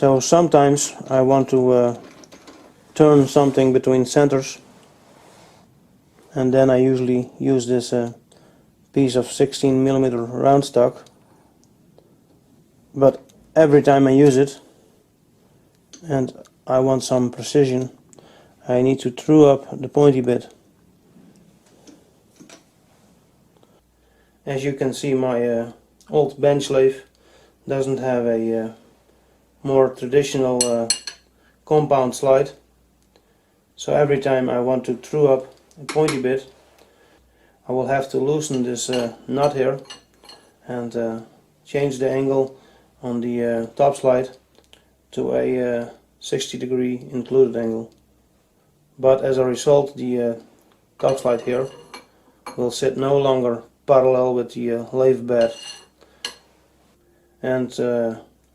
So sometimes I want to turn something between centers, and then I usually use this piece of 16mm round stock, but every time I use it and I want some precision, I need to true up the pointy bit. As you can see, my old bench lathe doesn't have a more traditional compound slide, so every time I want to true up a pointy bit, I will have to loosen this nut here and change the angle on the top slide to a 60-degree included angle. But as a result, the top slide here will sit no longer parallel with the lathe bed, and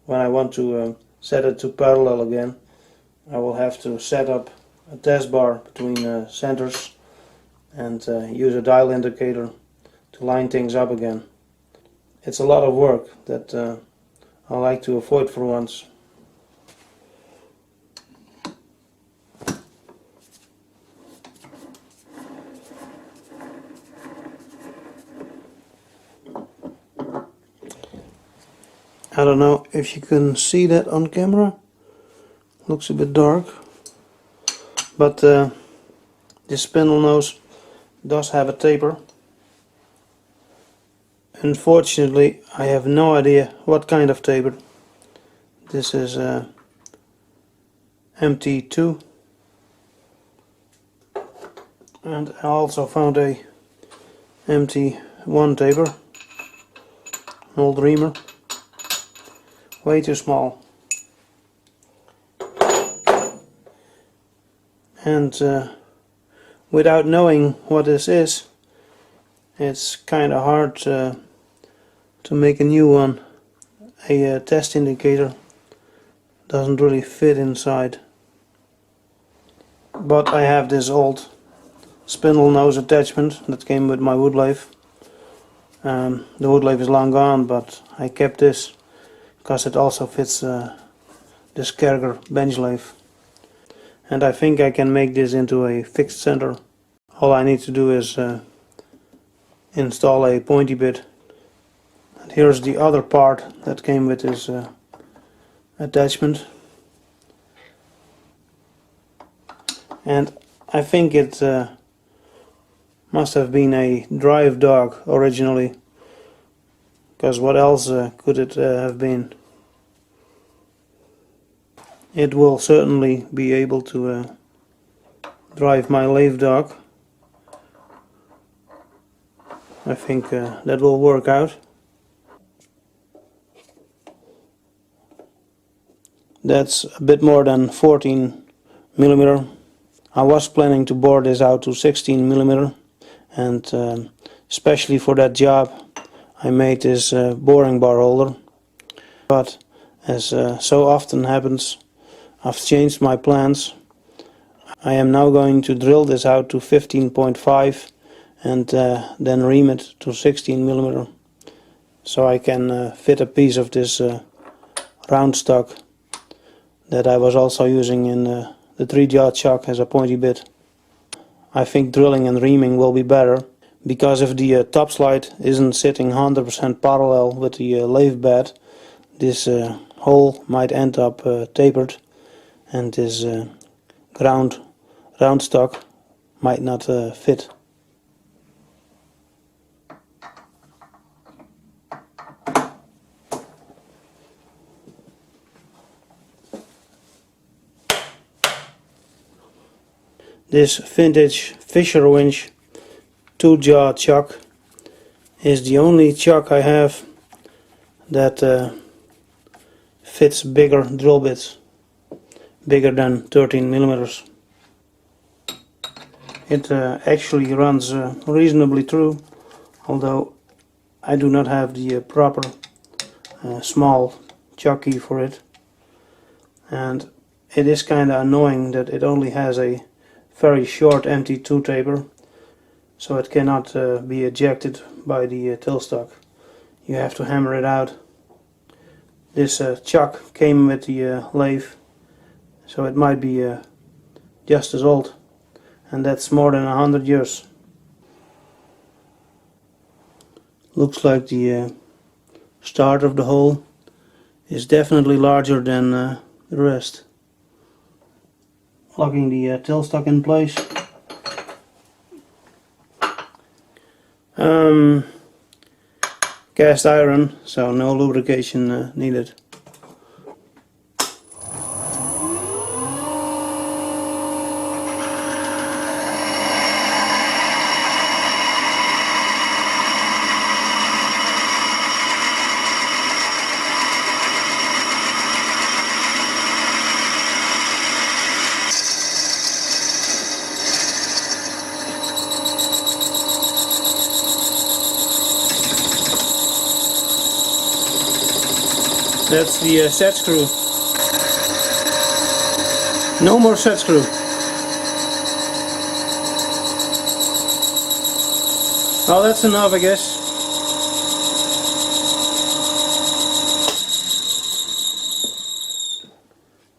when I want to set it to parallel again, I will have to set up a test bar between centers and use a dial indicator to line things up again. It's a lot of work that I like to avoid for once. I don't know if you can see that on camera. Looks a bit dark, but this spindle nose does have a taper. Unfortunately, I have no idea what kind of taper. This is MT2, and I also found a MT1 taper, an old reamer, way too small. And without knowing what this is, it's kind of hard to make a new one. A test indicator doesn't really fit inside. But I have this old spindle nose attachment that came with my wood lathe. The wood lathe is long gone, but I kept this because it also fits this Karger bench lathe. And I think I can make this into a fixed center. All I need to do is install a pointy bit. And here's the other part that came with this attachment. And I think it must have been a drive dog originally, because what else could it have been? It will certainly be able to drive my lathe dog. I think that will work out. That's a bit more than 14mm. I was planning to bore this out to 16mm, and especially for that job I made this boring bar holder. But as so often happens, I've changed my plans. I am now going to drill this out to 15.5 and then ream it to 16mm, so I can fit a piece of this round stock that I was also using in the 3-jaw chuck as a pointy bit. I think drilling and reaming will be better, because if the top slide isn't sitting 100% parallel with the lathe bed, this hole might end up tapered, and this round stock might not fit. This vintage Fisher winch 2-jaw chuck is the only chuck I have that fits bigger drill bits, bigger than 13mm. It actually runs reasonably true, although I do not have the proper small chuck key for it, and it is kind of annoying that it only has a very short MT2 taper, so it cannot be ejected by the tailstock. You have to hammer it out. This chuck came with the lathe, so it might be just as old, and that's more than 100 years. Looks like the start of the hole is definitely larger than the rest. Locking the tailstock in place. Cast iron, so no lubrication needed. That's the set screw. No more set screw. Well, that's enough, I guess.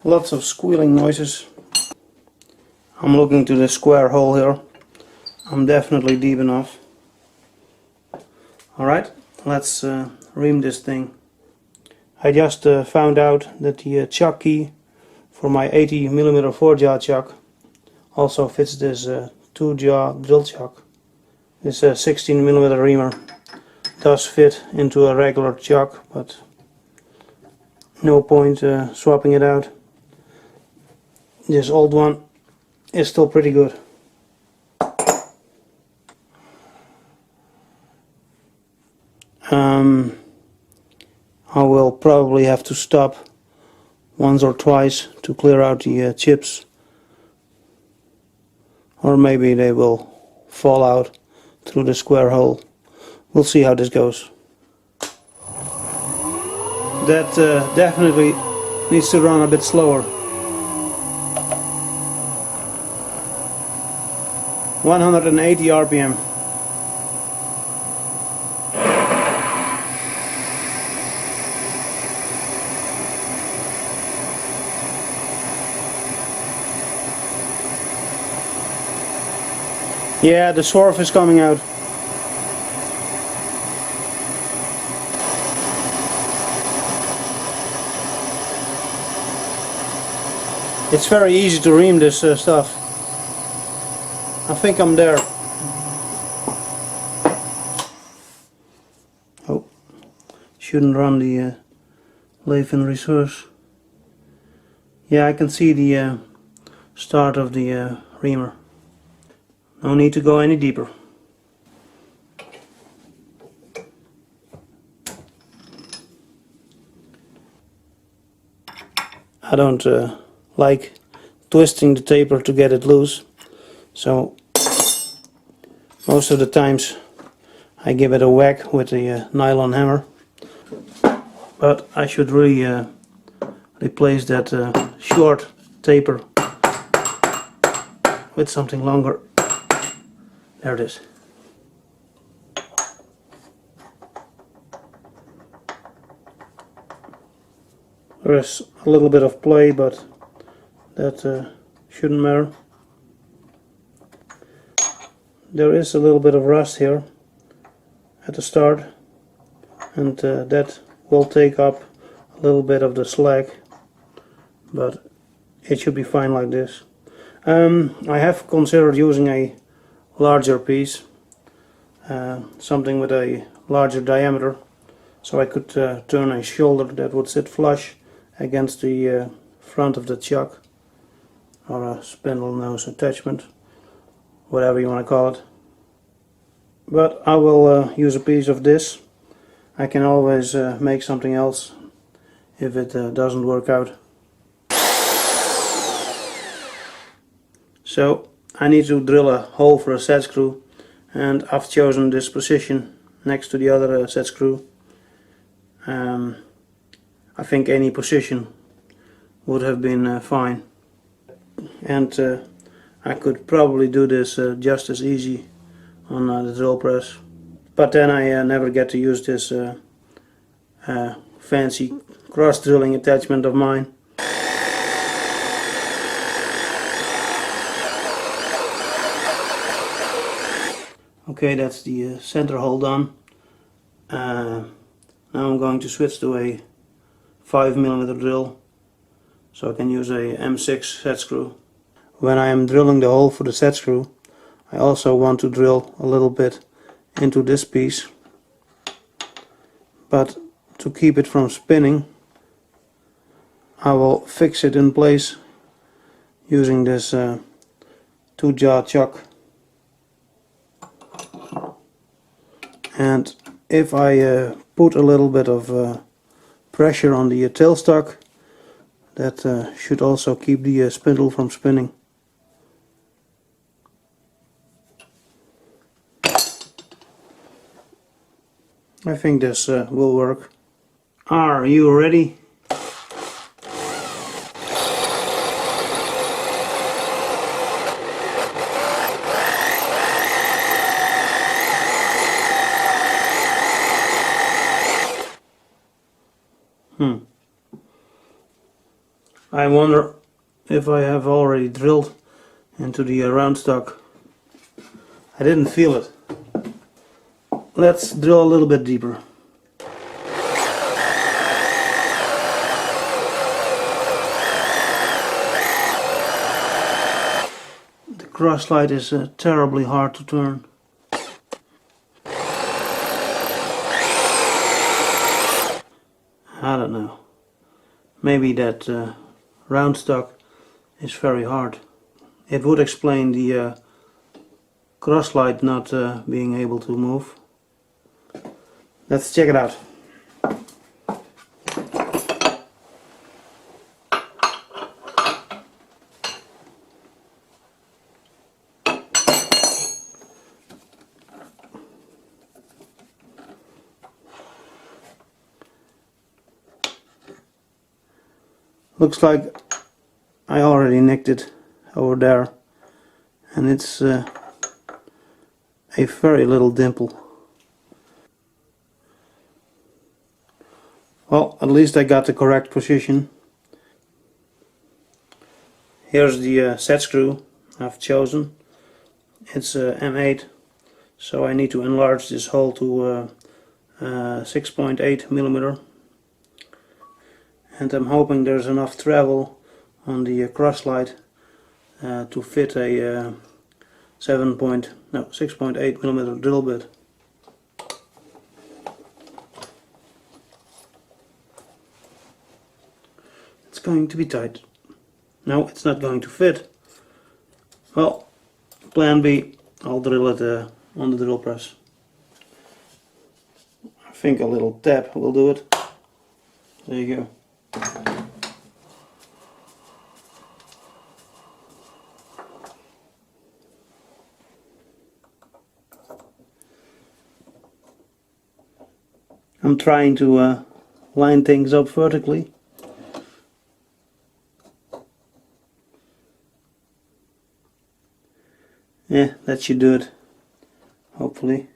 Lots of squealing noises. I'm looking to the square hole here. I'm definitely deep enough. Alright, let's ream this thing. I just found out that the chuck key for my 80mm 4-jaw chuck also fits this 2-jaw drill chuck. This 16mm reamer does fit into a regular chuck, but no point swapping it out. This old one is still pretty good. I will probably have to stop once or twice to clear out the chips, or maybe they will fall out through the square hole. We'll see how this goes. That definitely needs to run a bit slower. 180 RPM. Yeah, the swerve is coming out. It's very easy to ream this stuff. I think I'm there. Oh, shouldn't run the lathe in reverse. Yeah, I can see the start of the reamer. No need to go any deeper. I don't like twisting the taper to get it loose, so most of the times I give it a whack with the nylon hammer. But I should really replace that short taper with something longer. There it is. There is a little bit of play, but that shouldn't matter. There is a little bit of rust here at the start, and that will take up a little bit of the slack, but it should be fine like this. I have considered using a larger piece, something with a larger diameter, so I could turn a shoulder that would sit flush against the front of the chuck, or a spindle nose attachment, whatever you want to call it. But I will use a piece of this. I can always make something else if it doesn't work out. So I need to drill a hole for a set screw, and I've chosen this position next to the other set screw. I think any position would have been fine, and I could probably do this just as easy on the drill press, but then I never get to use this fancy cross drilling attachment of mine. Okay, that's the center hole done. Now I'm going to switch to a 5mm drill, so I can use a M6 set screw. When I am drilling the hole for the set screw, I also want to drill a little bit into this piece, but to keep it from spinning, I will fix it in place using this 2-jaw chuck. And if I put a little bit of pressure on the tailstock, that should also keep the spindle from spinning. I think this will work. Are you ready? I wonder if I have already drilled into the round stock. I didn't feel it. Let's drill a little bit deeper. The cross slide is terribly hard to turn. I don't know. Maybe that round stock is very hard. It would explain the cross slide not being able to move. Let's check it out. Looks like I already nicked it over there, and it's a very little dimple. Well, at least I got the correct position. Here's the set screw I've chosen. It's M8, so I need to enlarge this hole to 6.8mm. And I'm hoping there's enough travel on the cross slide to fit a 6.8mm drill bit. It's going to be tight. No, it's not going to fit. Well, plan B, I'll drill it on the drill press. I think a little tap will do it. There you go. I'm trying to line things up vertically. Yeah, that should do it, hopefully.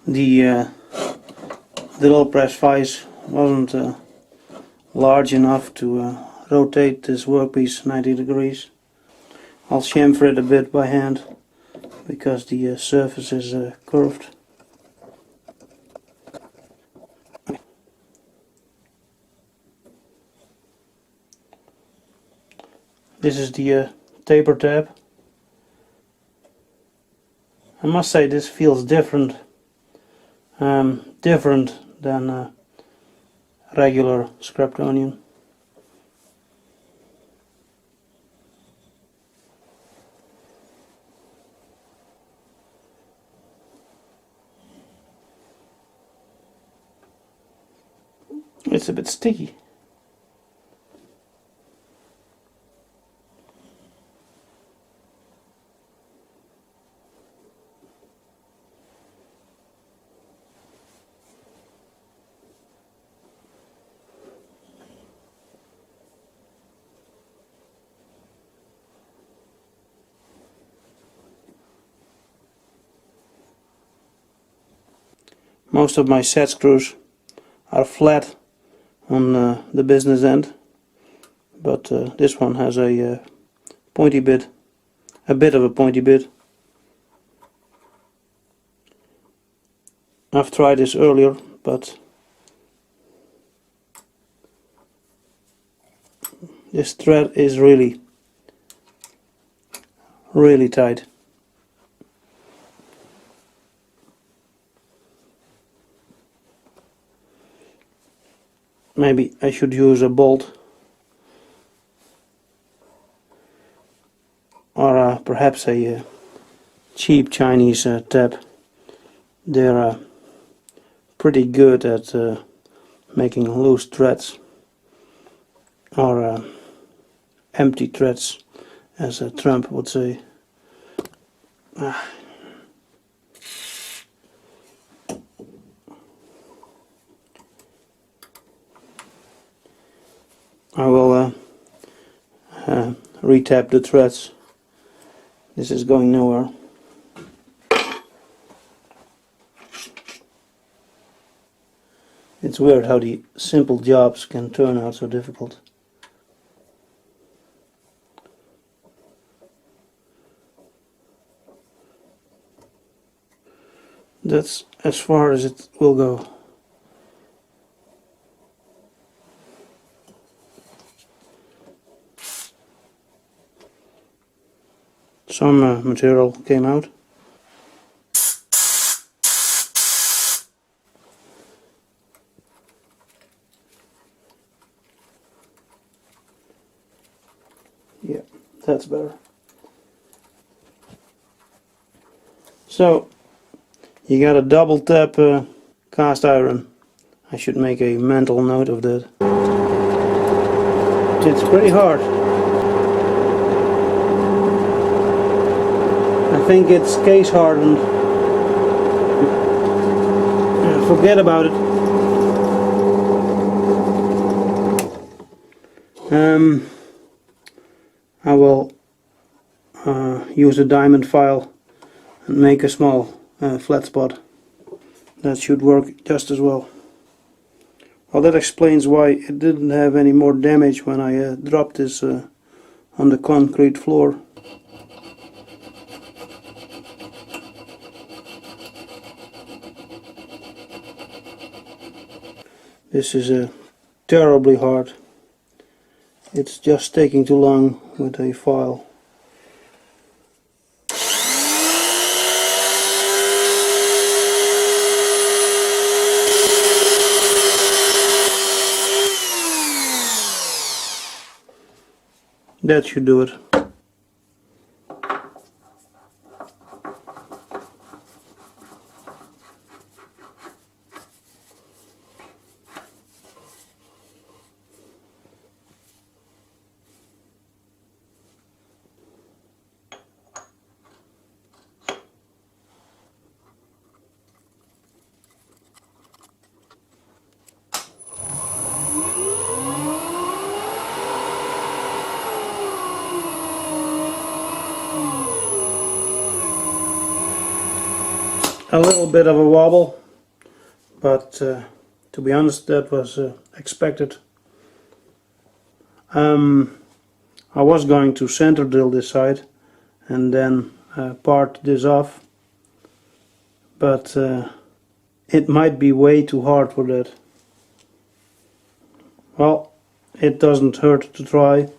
The drill press vise wasn't large enough to rotate this workpiece 90 degrees. I'll chamfer it a bit by hand because the surface is curved. This is the taper tab. I must say this feels different than regular scraped onion. It's a bit sticky. Most of my set screws are flat on the business end, but this one has a pointy bit, a bit of a pointy bit. I've tried this earlier, but this thread is really tight. Maybe I should use a bolt, or perhaps a cheap Chinese tab. They're pretty good at making loose threads, or empty threads, as Trump would say. I will retap the threads. This is going nowhere. It's weird how the simple jobs can turn out so difficult. That's as far as it will go. Some material came out. Yeah, that's better. So, you got a double tap cast iron. I should make a mental note of that. It's pretty hard. I think it's case hardened. Forget about it. I will use a diamond file and make a small flat spot. That should work just as well. Well, that explains why it didn't have any more damage when I dropped this on the concrete floor. This is terribly hard. It's just taking too long with a file. That should do it. A little bit of a wobble, but to be honest, that was expected. I was going to center drill this side and then part this off, but it might be way too hard for that. Well, it doesn't hurt to try,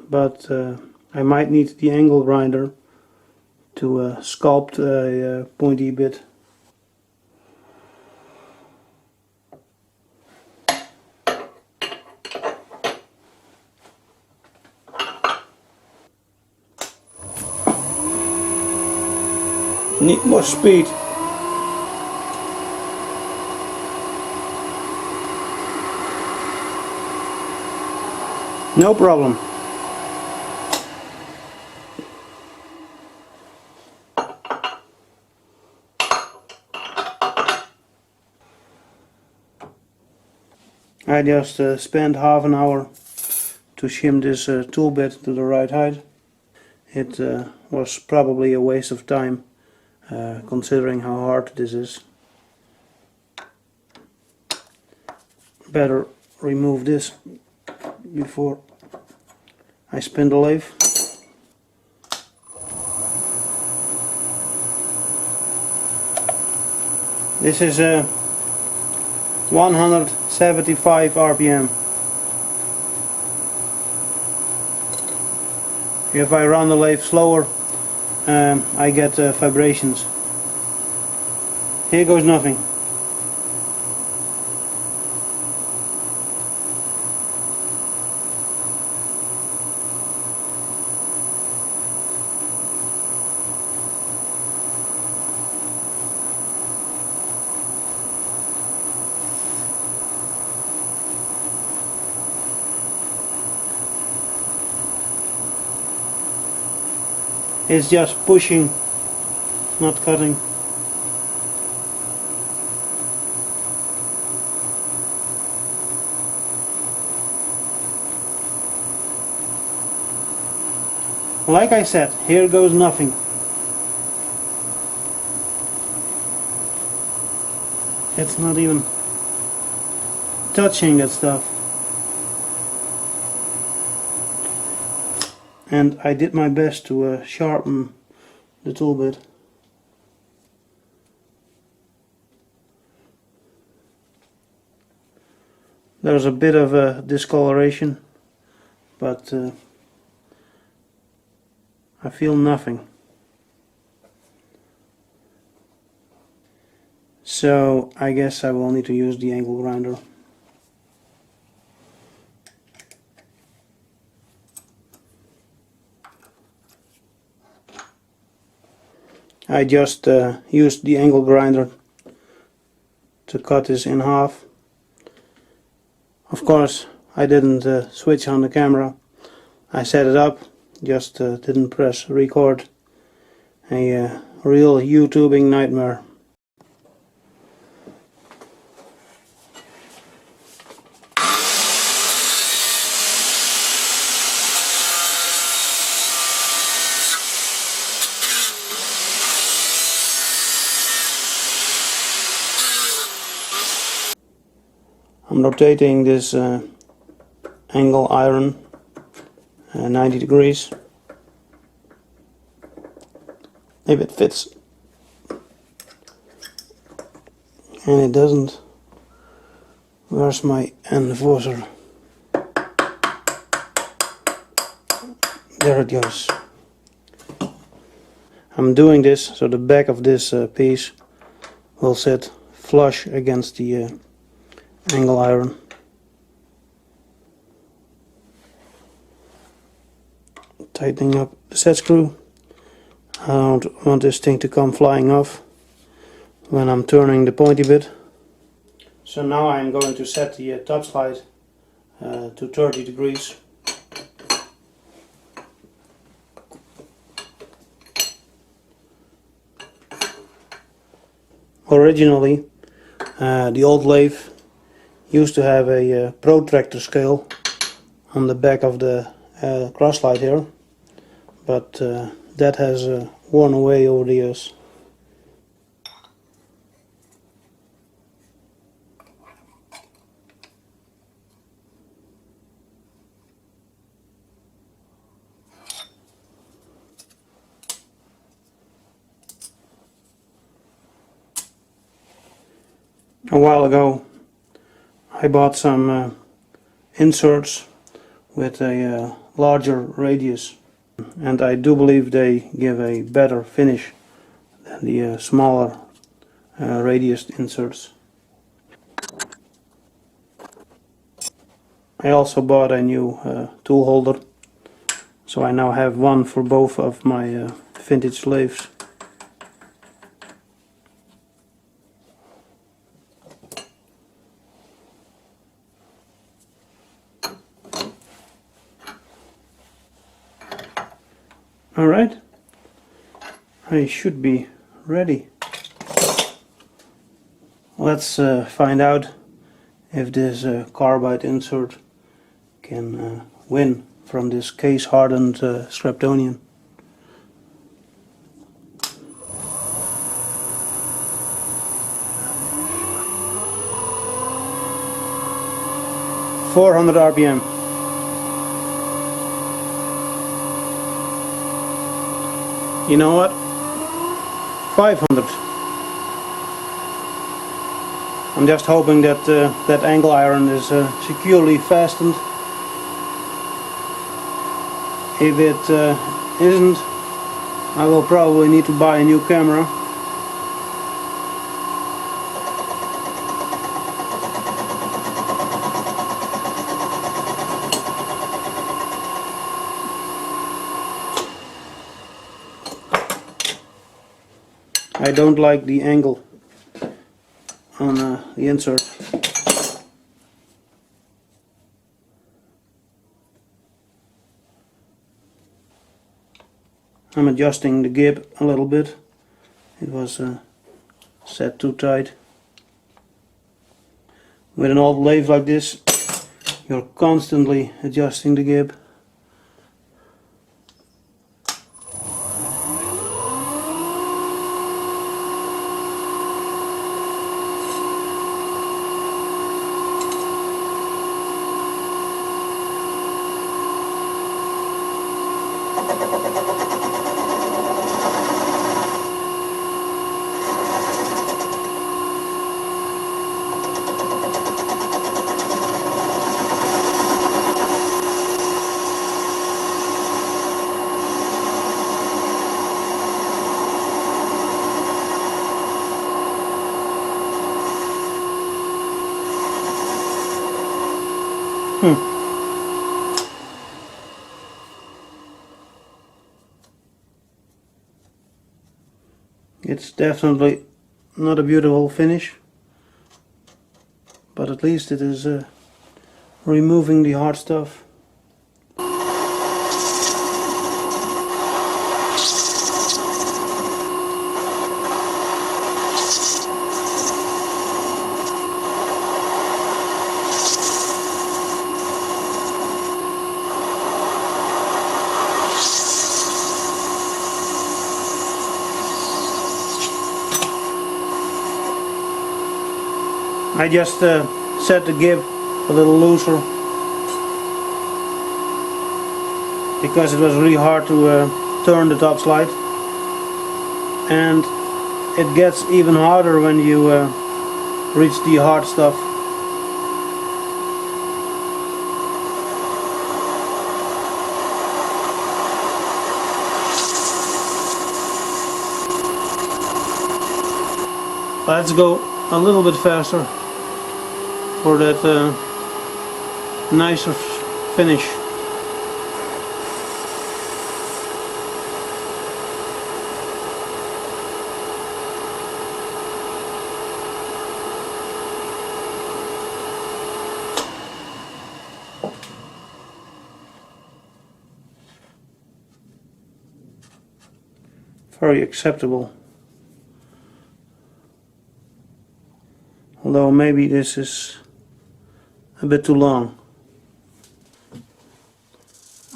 but I might need the angle grinder to sculpt a pointy bit. Need more speed. No problem. I just spent half an hour to shim this tool bit to the right height. It was probably a waste of time considering how hard this is. better remove this before I spin the lathe. This is a 175 RPM. If I run the lathe slower, I get vibrations. Here goes nothing. It's just pushing, not cutting. Like I said, here goes nothing. It's not even touching that stuff. And I did my best to sharpen the tool bit. There's a bit of a discoloration, but I feel nothing. So I guess I will need to use the angle grinder. I just used the angle grinder to cut this in half. Of course, I didn't switch on the camera. I set it up, just didn't press record. A real YouTubing nightmare. I'm rotating this angle iron 90 degrees. If it fits, and it doesn't, where's my enforcer? There it goes. I'm doing this so the back of this piece will sit flush against the angle iron. Tightening up the set screw. I don't want this thing to come flying off when I'm turning the pointy bit. So now I'm going to set the top slide to 30 degrees. Originally, the old lathe used to have a protractor scale on the back of the cross slide here, but that has worn away over the years. A while ago I bought some inserts with a larger radius, and I do believe they give a better finish than the smaller radius inserts. I also bought a new tool holder, so I now have one for both of my vintage lathes. Alright, I should be ready. Let's find out if this carbide insert can win from this case hardened Scraptonian. 400 RPM. You know what? 500. I'm just hoping that that angle iron is securely fastened. If it isn't, I will probably need to buy a new camera. I don't like the angle on the insert. I'm adjusting the gib a little bit. It was set too tight. With an old lathe like this, you're constantly adjusting the gib. It's definitely not a beautiful finish, but at least it is removing the hard stuff. I just set the gib a little looser because it was really hard to turn the top slide, and it gets even harder when you reach the hard stuff. Let's go a little bit faster for that nicer finish. Very acceptable. Although maybe this is a bit too long.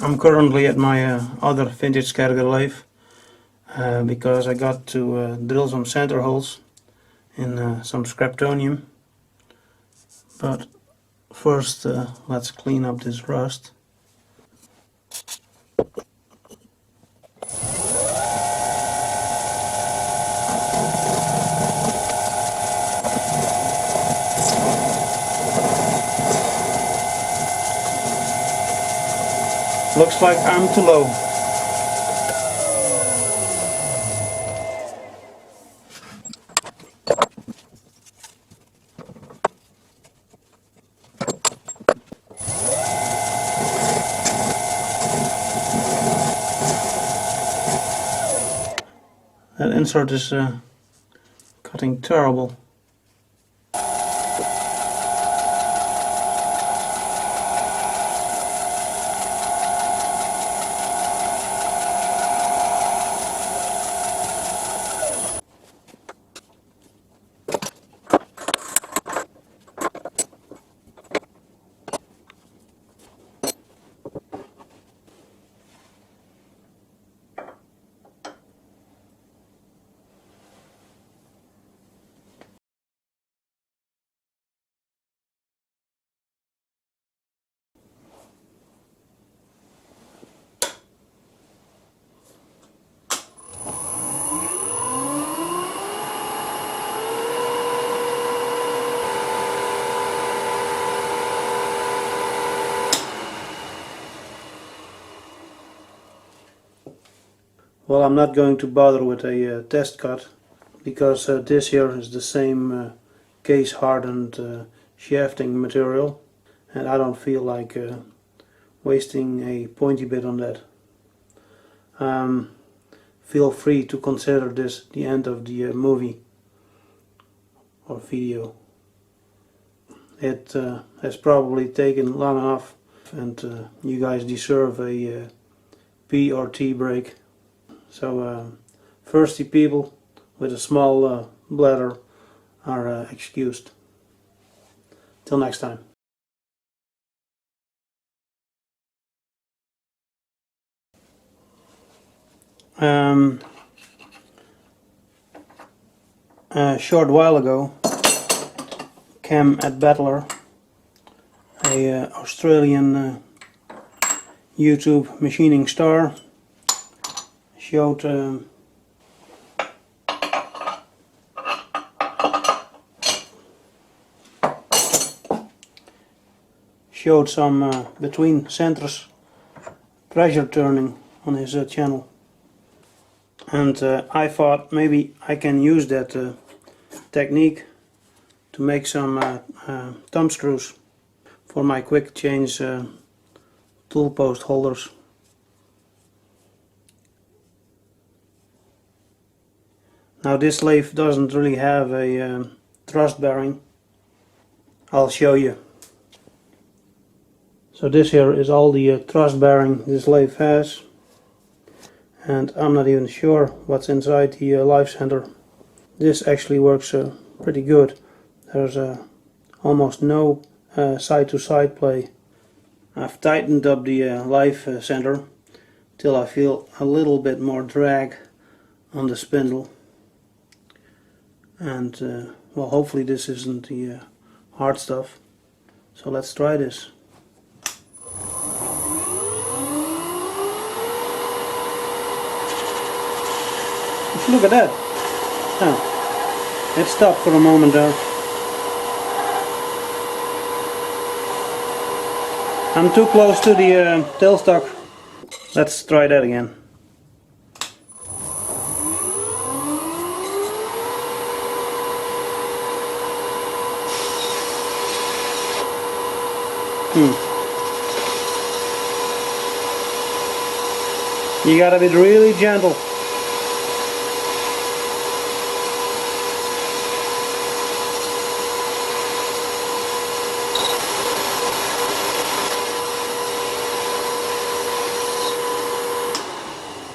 I'm currently at my other vintage Karger lathe because I got to drill some center holes in some scraptonium. But first let's clean up this rust. Looks like I'm too low. That insert is cutting terrible. Well, I'm not going to bother with a test cut, because this here is the same case hardened shafting material, and I don't feel like wasting a pointy bit on that. Feel free to consider this the end of the movie or video. It has probably taken long enough, and you guys deserve a P or T break. So thirsty people with a small bladder are excused. Till next time. A short while ago, Cam at Battler, a Australian YouTube machining star, showed some between centers pressure turning on his channel, and I thought maybe I can use that technique to make some thumb screws for my quick change tool post holders. Now this lathe doesn't really have a thrust bearing. I'll show you. So this here is all the thrust bearing this lathe has, and I'm not even sure what's inside the live center. This actually works pretty good. There's almost no side-to-side play. I've tightened up the live center till I feel a little bit more drag on the spindle, and well, hopefully this isn't the hard stuff. So let's try this. Look at that. Oh, it stopped for a moment there. I'm too close to the tailstock. Let's try that again. You gotta be really gentle.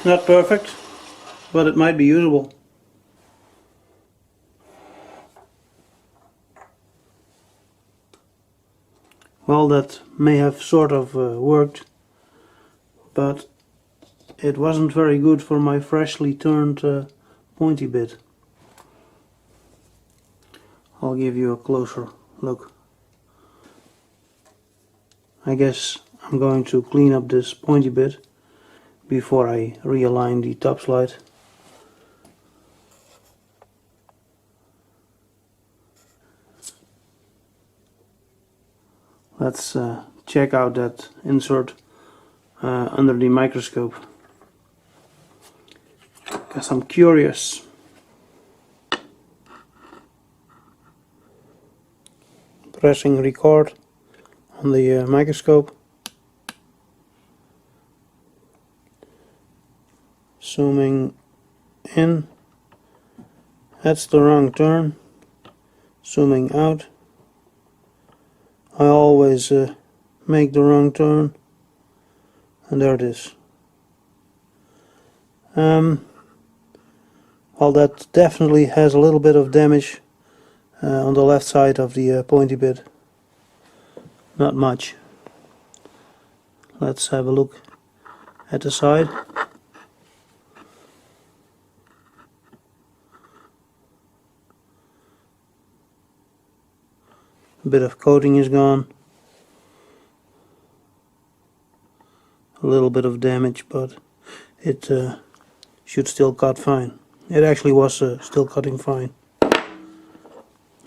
Not perfect, but it might be usable. Well, that may have sort of worked, but it wasn't very good for my freshly turned pointy bit. I'll give you a closer look. I guess I'm going to clean up this pointy bit before I realign the top slide. Let's check out that insert under the microscope, because I'm curious. Pressing record on the microscope. Zooming in, that's the wrong turn. Zooming out, I always make the wrong turn, and there it is. Well, that definitely has a little bit of damage on the left side of the pointy bit. Not much. Let's have a look at the side. A bit of coating is gone. A little bit of damage, but it should still cut fine. It actually was still cutting fine.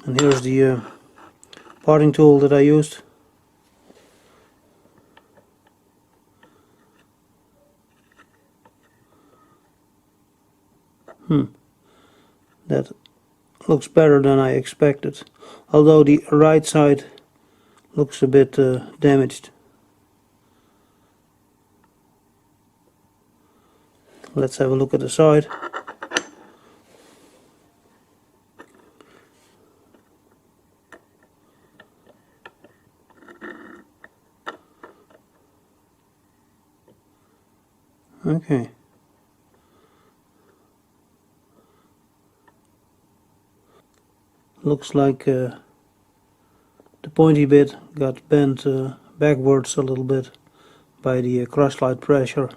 And here's the parting tool that I used. That looks better than I expected, although the right side looks a bit damaged. Let's have a look at the side. Okay. Looks like the pointy bit got bent backwards a little bit by the cross-slide pressure.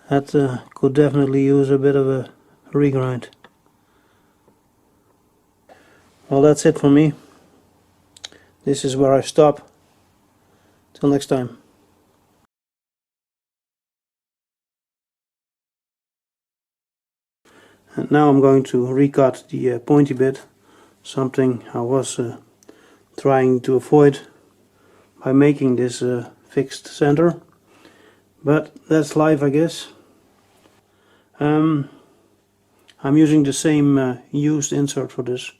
That could definitely use a bit of a regrind. Well, that's it for me. This is where I stop. Till next time. And now I'm going to recut the pointy bit, something I was trying to avoid by making this fixed center, but that's life, I guess. I'm using the same used insert for this.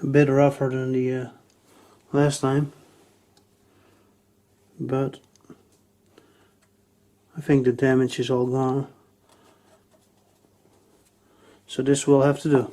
A bit rougher than the last time, but I think the damage is all gone, so this will have to do.